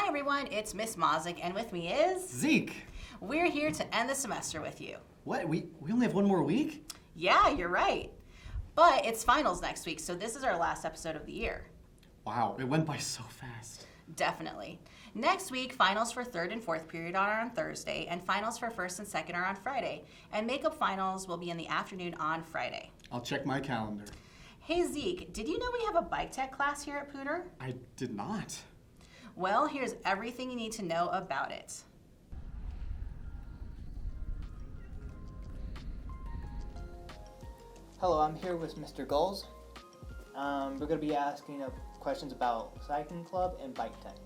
everyone, it's Miss Mozick, and with me is... Zeke! We're here to end the semester with you. What? We only have one more week? Yeah, you're right. But it's finals next week, so this is our last episode of the year. Wow, it went by so fast. Definitely. Next week, finals for third and fourth period are on Thursday, and finals for first and second are on Friday. And makeup finals will be in the afternoon on Friday. I'll check my calendar. Hey Zeke, did you know we have a bike tech class here at Pooter? I did not. Well, here's everything you need to know about it. Hello, I'm here with Mr. Gulls. We're going to be asking questions about cycling club and bike tech.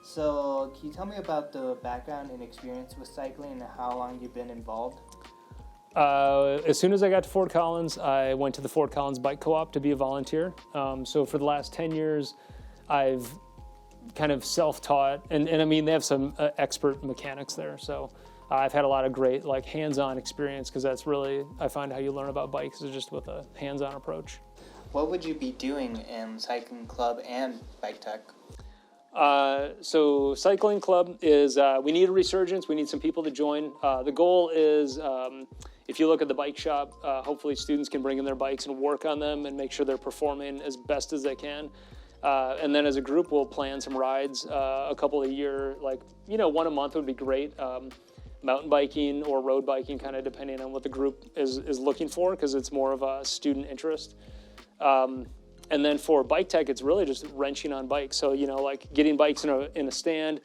So, can you tell me about the background and experience with cycling and how long you've been involved? As soon as I got to Fort Collins, I went to the Fort Collins Bike Co-op to be a volunteer. So for the last 10 years, I've kind of self-taught, and I mean, they have some expert mechanics there. So I've had a lot of great hands-on experience, because that's really, I find how you learn about bikes is just with a hands-on approach. What would you be doing in cycling club and bike tech? So cycling club is, we need a resurgence. We need some people to join. The goal is, if you look at the bike shop, hopefully students can bring in their bikes and work on them and make sure they're performing as best as they can. And then as a group, we'll plan some rides, a couple a year, one a month would be great. Mountain biking or road biking, kind of depending on what the group is looking for, because it's more of a student interest. And then for bike tech, it's really just wrenching on bikes. So, getting bikes in a stand,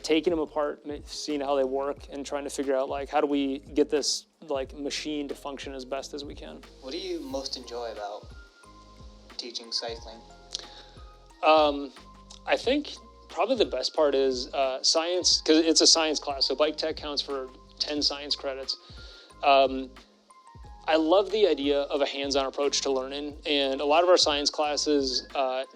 taking them apart, seeing how they work, and trying to figure out, how do we get this, machine to function as best as we can. What do you most enjoy about teaching cycling? I think probably the best part is science, because it's a science class. So bike tech counts for 10 science credits. I love the idea of a hands-on approach to learning, and a lot of our science classes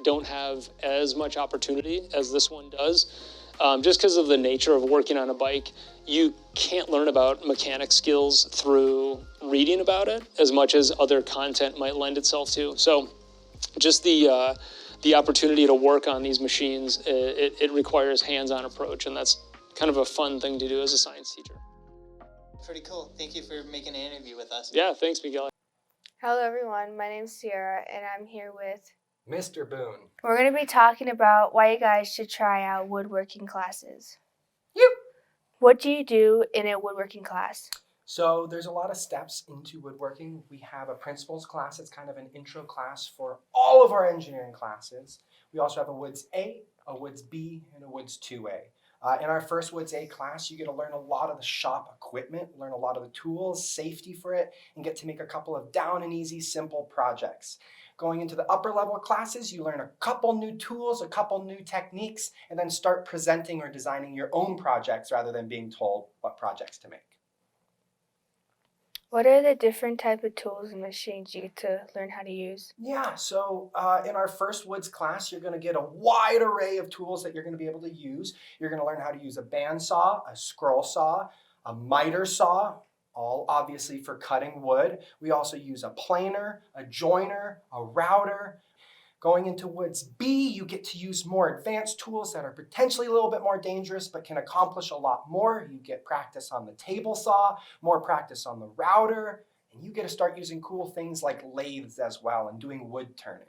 don't have as much opportunity as this one does. Just because of the nature of working on a bike, you can't learn about mechanic skills through reading about it as much as other content might lend itself to. So just the opportunity to work on these machines, it requires hands-on approach, and that's kind of a fun thing to do as a science teacher. Pretty cool. Thank you for making an interview with us. Yeah, thanks, Miguel. Hello everyone, my name's Sierra and I'm here with Mr. Boone. We're going to be talking about why you guys should try out woodworking classes. You. What do you do in a woodworking class? So there's a lot of steps into woodworking. We have a principles class. It's kind of an intro class for all of our engineering classes. We also have a Woods A, a Woods B, and a Woods 2A. In our first Woods A class, you get to learn a lot of the shop equipment, learn a lot of the tools, safety for it, and get to make a couple of down and easy, simple projects. Going into the upper level classes, you learn a couple new tools, a couple new techniques, and then start presenting or designing your own projects rather than being told what projects to make. What are the different type of tools and machines you get to learn how to use? Yeah, so in our first Woods class, you're going to get a wide array of tools that you're going to be able to use. You're going to learn how to use a bandsaw, a scroll saw, a miter saw, all obviously for cutting wood. We also use a planer, a joiner, a router. Going into Woods B, you get to use more advanced tools that are potentially a little bit more dangerous but can accomplish a lot more. You get practice on the table saw, more practice on the router, and you get to start using cool things like lathes as well and doing wood turning.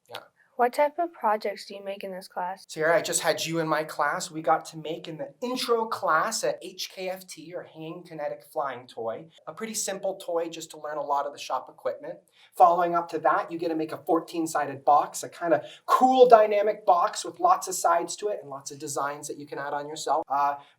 Yeah. What type of projects do you make in this class? Sierra, I just had you in my class. We got to make in the intro class at HKFT, or Hanging Kinetic Flying Toy. A pretty simple toy just to learn a lot of the shop equipment. Following up to that, you get to make a 14-sided box, a kind of cool dynamic box with lots of sides to it and lots of designs that you can add on yourself.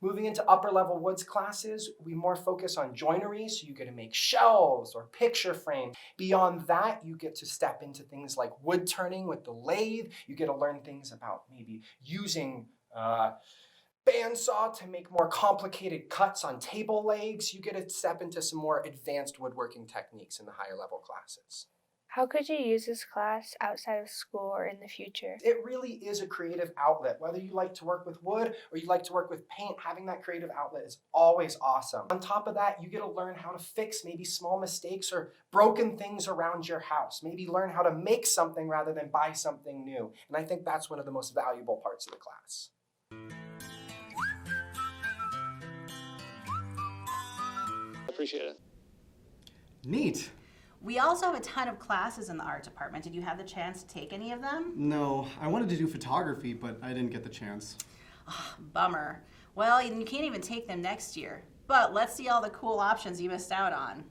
Moving into upper level Woods classes, we more focus on joinery, so you get to make shelves or picture frames. Beyond that, you get to step into things like wood turning with the lathe. You get to learn things about maybe using bandsaw to make more complicated cuts on table legs. You get to step into some more advanced woodworking techniques in the higher level classes. How could you use this class outside of school or in the future? It really is a creative outlet. Whether you like to work with wood or you like to work with paint, having that creative outlet is always awesome. On top of that, you get to learn how to fix maybe small mistakes or broken things around your house. Maybe learn how to make something rather than buy something new. And I think that's one of the most valuable parts of the class. appreciate it. Neat. We also have a ton of classes in the art department. Did you have the chance to take any of them? No, I wanted to do photography, but I didn't get the chance. Bummer. Well, you can't even take them next year. But let's see all the cool options you missed out on.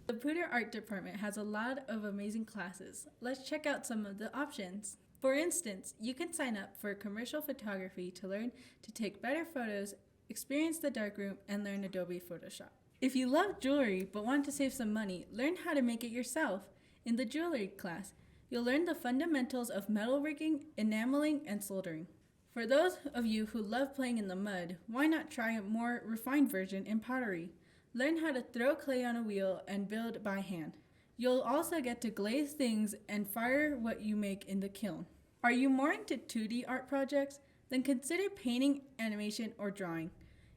The Pooter Art Department has a lot of amazing classes. Let's check out some of the options. For instance, you can sign up for commercial photography to learn to take better photos, experience the darkroom, and learn Adobe Photoshop. If you love jewelry but want to save some money, learn how to make it yourself. In the jewelry class, you'll learn the fundamentals of metal rigging, enameling, and soldering. For those of you who love playing in the mud, why not try a more refined version in pottery? Learn how to throw clay on a wheel and build by hand. You'll also get to glaze things and fire what you make in the kiln. Are you more into 2D art projects? Then consider painting, animation, or drawing.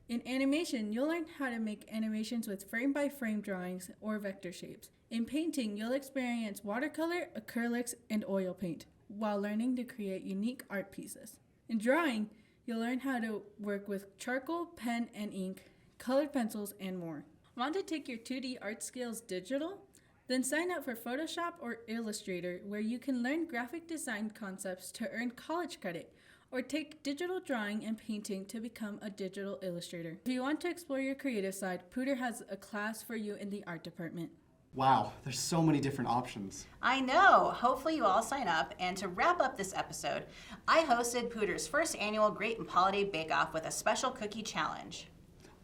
In animation, you'll learn how to make animations with frame-by-frame drawings or vector shapes. In painting, you'll experience watercolor, acrylics, and oil paint, while learning to create unique art pieces. In drawing, you'll learn how to work with charcoal, pen, and ink, colored pencils, and more. Want to take your 2D art skills digital? Then sign up for Photoshop or Illustrator, where you can learn graphic design concepts to earn college credit, or take digital drawing and painting to become a digital illustrator. If you want to explore your creative side, Pooter has a class for you in the art department. Wow, there's so many different options. I know. Hopefully you all sign up. And to wrap up this episode, I hosted Pooter's first annual Great and Holiday Bake Off with a special cookie challenge.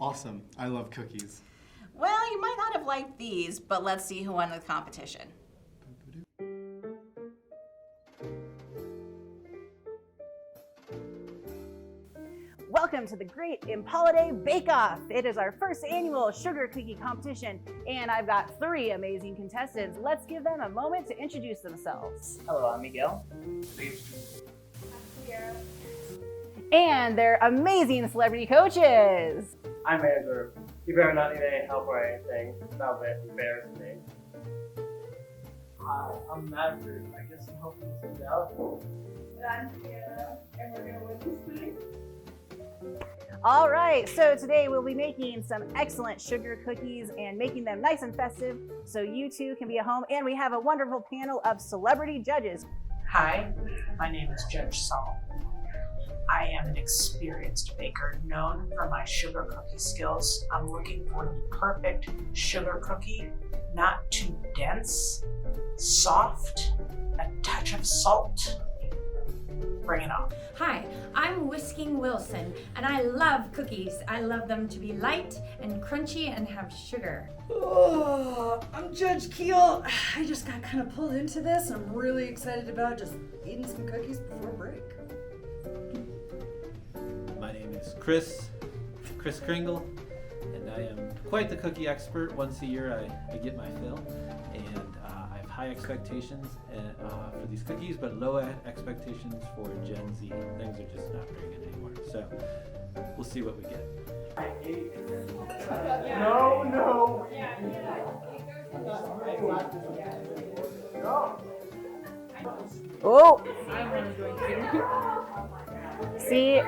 Awesome. I love cookies. Well, you might not have liked these, but let's see who won the competition. Welcome to the Great Imp Holiday Bake Off. It is our first annual sugar cookie competition, and I've got 3 amazing contestants. Let's give them a moment to introduce themselves. Hello, I'm Miguel. And they're amazing celebrity coaches. I'm Andrew. You better not need any help or anything. That'll embarrass me. I'm Maverick. I guess I'm helping things out. I'm Sienna, and we're gonna win this thing. All right, so today we'll be making some excellent sugar cookies and making them nice and festive so you too can be at home. And we have a wonderful panel of celebrity judges. Hi, my name is Judge Saul. I am an experienced baker known for my sugar cookie skills. I'm looking for the perfect sugar cookie, not too dense, soft, a touch of salt. Bring it on. Hi, I'm Whisking Wilson, and I love cookies. I love them to be light and crunchy and have sugar. Oh, I'm Judge Keel. I just got kind of pulled into this. I'm really excited about just eating some cookies before break. My name is Chris Kringle, and I am quite the cookie expert. Once a year I get my fill, and I have high expectations for these cookies, but low expectations for Gen Z. Things are just not very good anymore. So we'll see what we get. No. Oh! See?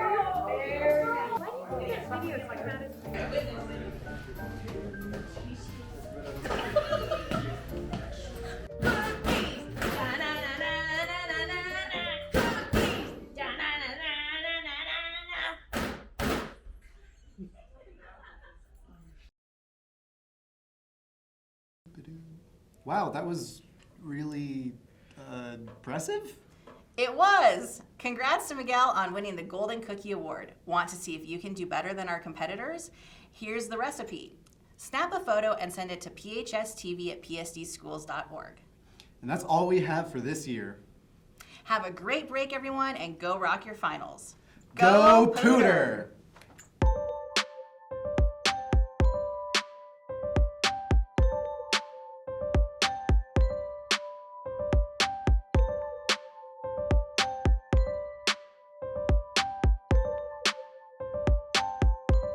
Wow, that was really impressive. It was! Congrats to Miguel on winning the Golden Cookie Award. Want to see if you can do better than our competitors? Here's the recipe. Snap a photo and send it to phstv@psdschools.org. And that's all we have for this year. Have a great break, everyone, and go rock your finals. Go Pooter!